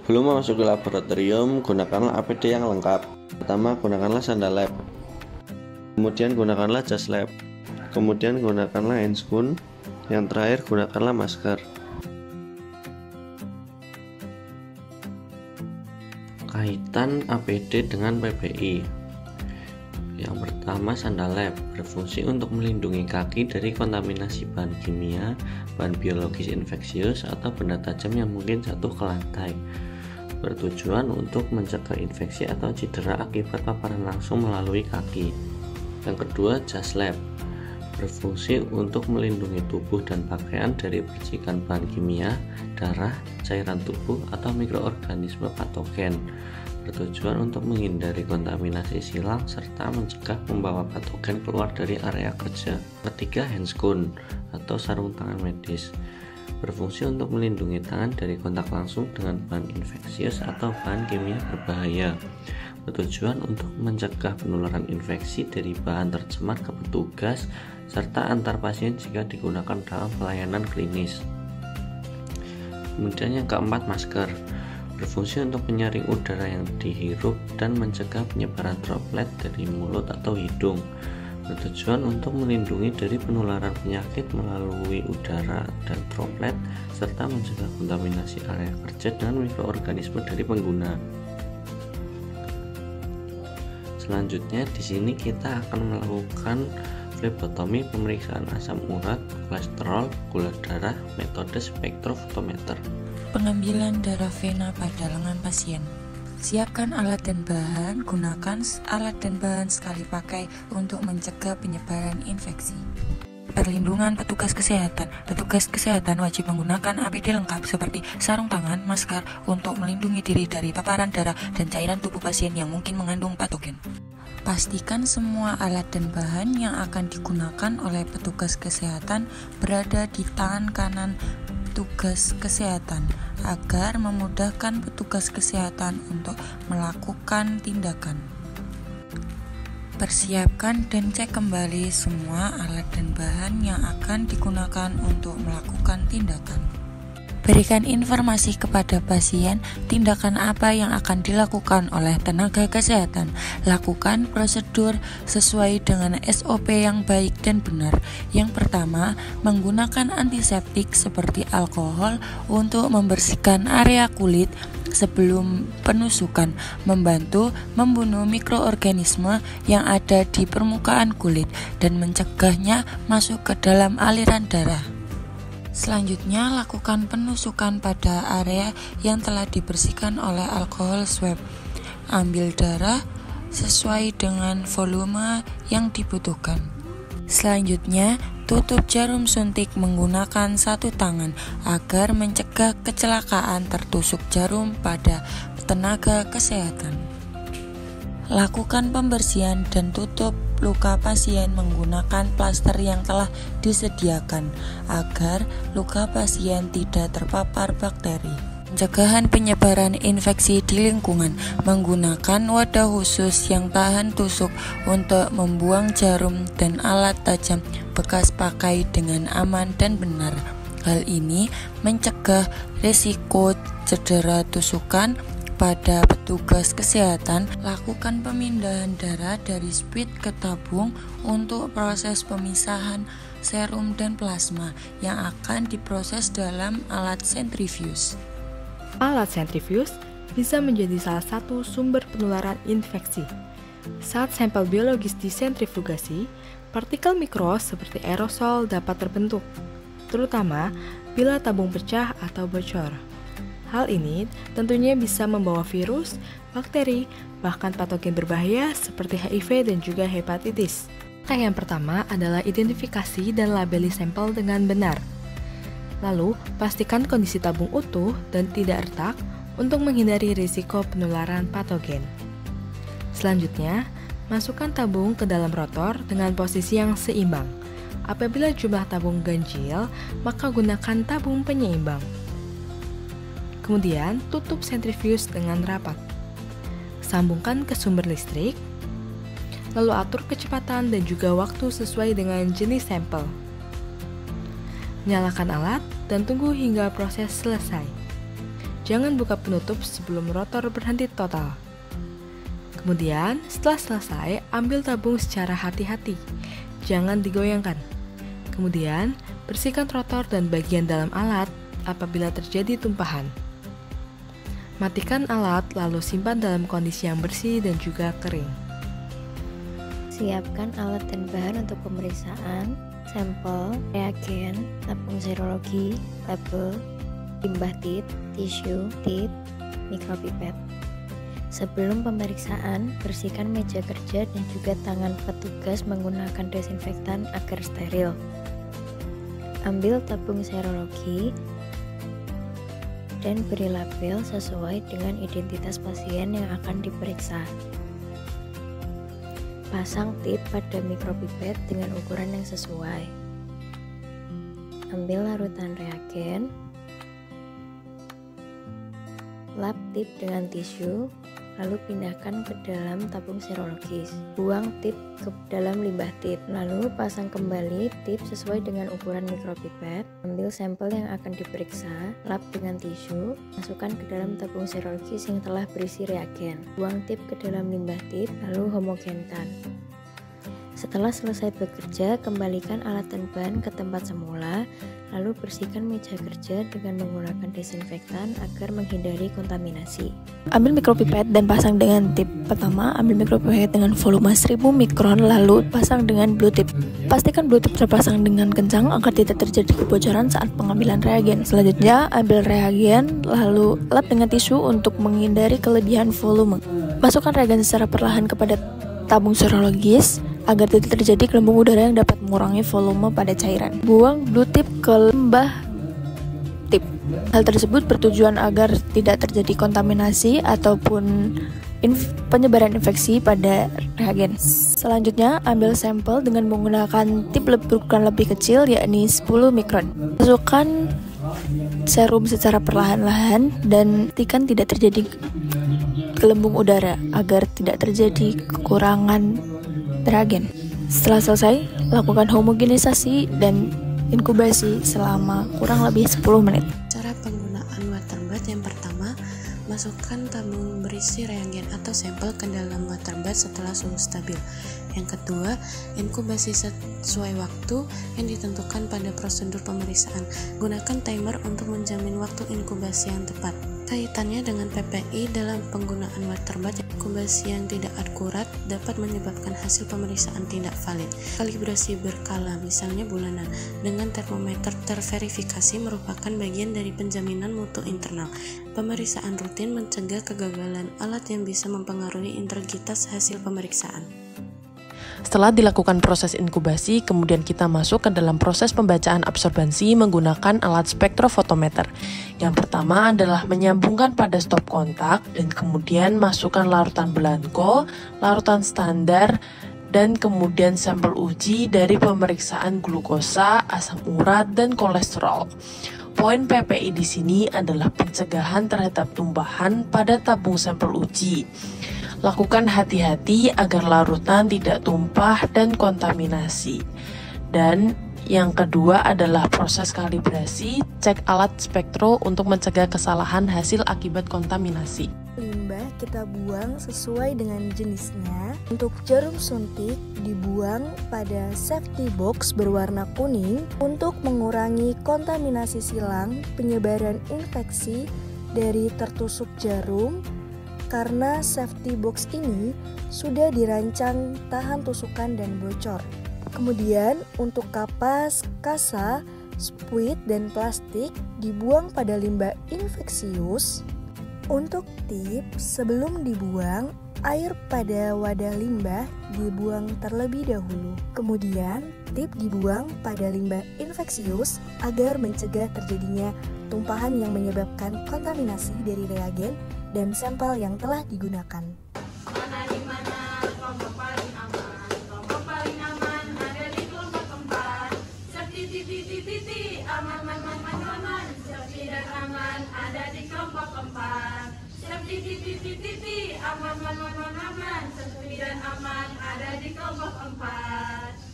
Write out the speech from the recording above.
Sebelum masuk ke laboratorium, gunakanlah APD yang lengkap. Pertama, gunakanlah sandal lab. Kemudian gunakanlah jas lab. Kemudian gunakanlah handscoon. Yang terakhir, gunakanlah masker. Kaitan APD dengan PPI. Yang pertama, sandal lab berfungsi untuk melindungi kaki dari kontaminasi bahan kimia, bahan biologis infeksius, atau benda tajam yang mungkin jatuh ke lantai. Bertujuan untuk mencegah infeksi atau cedera akibat paparan langsung melalui kaki. Yang kedua, jas lab berfungsi untuk melindungi tubuh dan pakaian dari percikan bahan kimia, darah, cairan tubuh, atau mikroorganisme patogen. Bertujuan untuk menghindari kontaminasi silang serta mencegah membawa patogen keluar dari area kerja. Ketiga, handscoon atau sarung tangan medis berfungsi untuk melindungi tangan dari kontak langsung dengan bahan infeksius atau bahan kimia berbahaya. Bertujuan untuk mencegah penularan infeksi dari bahan tercemar ke petugas serta antar pasien jika digunakan dalam pelayanan klinis. Kemudian yang keempat, masker berfungsi untuk menyaring udara yang dihirup dan mencegah penyebaran droplet dari mulut atau hidung. Bertujuan untuk melindungi dari penularan penyakit melalui udara dan droplet serta mencegah kontaminasi area kerja dan mikroorganisme dari pengguna. Selanjutnya di sini kita akan melakukan flebotomi, pemeriksaan asam urat, kolesterol, gula darah, metode spektrofotometer. Pengambilan darah vena pada lengan pasien. Siapkan alat dan bahan, gunakan alat dan bahan sekali pakai untuk mencegah penyebaran infeksi. Perlindungan petugas kesehatan. Petugas kesehatan wajib menggunakan APD lengkap seperti sarung tangan, masker untuk melindungi diri dari paparan darah dan cairan tubuh pasien yang mungkin mengandung patogen. Pastikan semua alat dan bahan yang akan digunakan oleh petugas kesehatan berada di tangan kanan petugas kesehatan agar memudahkan petugas kesehatan untuk melakukan tindakan. Persiapkan dan cek kembali semua alat dan bahan yang akan digunakan untuk melakukan tindakan. Berikan informasi kepada pasien tindakan apa yang akan dilakukan oleh tenaga kesehatan. Lakukan prosedur sesuai dengan SOP yang baik dan benar. Yang pertama, menggunakan antiseptik seperti alkohol untuk membersihkan area kulit sebelum penusukan, membantu membunuh mikroorganisme yang ada di permukaan kulit dan mencegahnya masuk ke dalam aliran darah. Selanjutnya, lakukan penusukan pada area yang telah dibersihkan oleh alkohol swab. Ambil darah sesuai dengan volume yang dibutuhkan. Selanjutnya, tutup jarum suntik menggunakan satu tangan agar mencegah kecelakaan tertusuk jarum pada tenaga kesehatan. Lakukan pembersihan dan tutup luka pasien menggunakan plaster yang telah disediakan agar luka pasien tidak terpapar bakteri. Pencegahan penyebaran infeksi di lingkungan menggunakan wadah khusus yang tahan tusuk untuk membuang jarum dan alat tajam bekas pakai dengan aman dan benar. Hal ini mencegah risiko cedera tusukan pada petugas kesehatan. Lakukan pemindahan darah dari spit ke tabung untuk proses pemisahan serum dan plasma yang akan diproses dalam alat sentrifuge. Alat sentrifuge bisa menjadi salah satu sumber penularan infeksi. Saat sampel biologis disentrifugasi, partikel mikro seperti aerosol dapat terbentuk, terutama bila tabung pecah atau bocor. Hal ini tentunya bisa membawa virus, bakteri, bahkan patogen berbahaya seperti HIV dan juga hepatitis. Yang pertama adalah identifikasi dan labeli sampel dengan benar. Lalu, pastikan kondisi tabung utuh dan tidak retak untuk menghindari risiko penularan patogen. Selanjutnya, masukkan tabung ke dalam rotor dengan posisi yang seimbang. Apabila jumlah tabung ganjil, maka gunakan tabung penyeimbang. Kemudian, tutup sentrifuge dengan rapat. Sambungkan ke sumber listrik, lalu atur kecepatan dan juga waktu sesuai dengan jenis sampel. Nyalakan alat dan tunggu hingga proses selesai. Jangan buka penutup sebelum rotor berhenti total. Kemudian, setelah selesai, ambil tabung secara hati-hati. Jangan digoyangkan. Kemudian, bersihkan rotor dan bagian dalam alat apabila terjadi tumpahan. Matikan alat lalu simpan dalam kondisi yang bersih dan juga kering. Siapkan alat dan bahan untuk pemeriksaan, sampel, reagen, tabung serologi, label, limbah tit, tisu, tit, mikropipet. Sebelum pemeriksaan, bersihkan meja kerja dan juga tangan petugas menggunakan desinfektan agar steril. Ambil tabung serologi dan beri label sesuai dengan identitas pasien yang akan diperiksa. Pasang tip pada mikropipet dengan ukuran yang sesuai. Ambil larutan reagen, lap tip dengan tisu, lalu pindahkan ke dalam tabung serologis. Buang tip ke dalam limbah tip, lalu pasang kembali tip sesuai dengan ukuran mikropipet. Ambil sampel yang akan diperiksa, lap dengan tisu, masukkan ke dalam tabung serologis yang telah berisi reagen. Buang tip ke dalam limbah tip, lalu homogenkan. Setelah selesai bekerja, kembalikan alat dan bahan ke tempat semula, lalu bersihkan meja kerja dengan menggunakan desinfektan agar menghindari kontaminasi. Ambil mikropipet dan pasang dengan tip. Pertama, ambil mikropipet dengan volume 1000 mikron, lalu pasang dengan blue tip. Pastikan blue tip terpasang dengan kencang agar tidak terjadi kebocoran saat pengambilan reagen. Selanjutnya, ambil reagen, lalu lap dengan tisu untuk menghindari kelebihan volume. Masukkan reagen secara perlahan kepada tabung serologis agar tidak terjadi gelembung udara yang dapat mengurangi volume pada cairan. Buang blue tip ke limbah tip. Hal tersebut bertujuan agar tidak terjadi kontaminasi ataupun penyebaran infeksi pada reagen. Selanjutnya, ambil sampel dengan menggunakan tip berukuran lebih kecil, yakni 10 mikron. Masukkan serum secara perlahan-lahan dan pastikan tidak terjadi gelembung udara agar tidak terjadi kekurangan reagen. Setelah selesai, lakukan homogenisasi dan inkubasi selama kurang lebih 10 menit. Cara penggunaan waterbath yang pertama, masukkan tabung berisi reagen atau sampel ke dalam waterbath setelah suhu stabil. Yang kedua, inkubasi sesuai waktu yang ditentukan pada prosedur pemeriksaan. Gunakan timer untuk menjamin waktu inkubasi yang tepat. Kaitannya dengan PPI dalam penggunaan waterbath, inkubasi yang tidak akurat dapat menyebabkan hasil pemeriksaan tidak valid. Kalibrasi berkala, misalnya bulanan, dengan termometer terverifikasi merupakan bagian dari penjaminan mutu internal. Pemeriksaan rutin mencegah kegagalan alat yang bisa mempengaruhi integritas hasil pemeriksaan. Setelah dilakukan proses inkubasi, kemudian kita masuk ke dalam proses pembacaan absorbansi menggunakan alat spektrofotometer. Yang pertama adalah menyambungkan pada stop kontak dan kemudian masukkan larutan blanko, larutan standar, dan kemudian sampel uji dari pemeriksaan glukosa, asam urat, dan kolesterol. Poin PPI di sini adalah pencegahan terhadap tumpahan pada tabung sampel uji. Lakukan hati-hati agar larutan tidak tumpah dan kontaminasi. Dan yang kedua adalah proses kalibrasi, cek alat spektro untuk mencegah kesalahan hasil akibat kontaminasi. Limbah kita buang sesuai dengan jenisnya. Untuk jarum suntik dibuang pada safety box berwarna kuning untuk mengurangi kontaminasi silang penyebaran infeksi dari tertusuk jarum, karena safety box ini sudah dirancang tahan tusukan dan bocor. Kemudian untuk kapas, kasa, spuit, dan plastik dibuang pada limbah infeksius. Untuk tip, sebelum dibuang, air pada wadah limbah dibuang terlebih dahulu. Kemudian tip dibuang pada limbah infeksius agar mencegah terjadinya tumpahan yang menyebabkan kontaminasi dari reagen dan sampel yang telah digunakan. Aman, sepi dan aman ada di kelompok 4.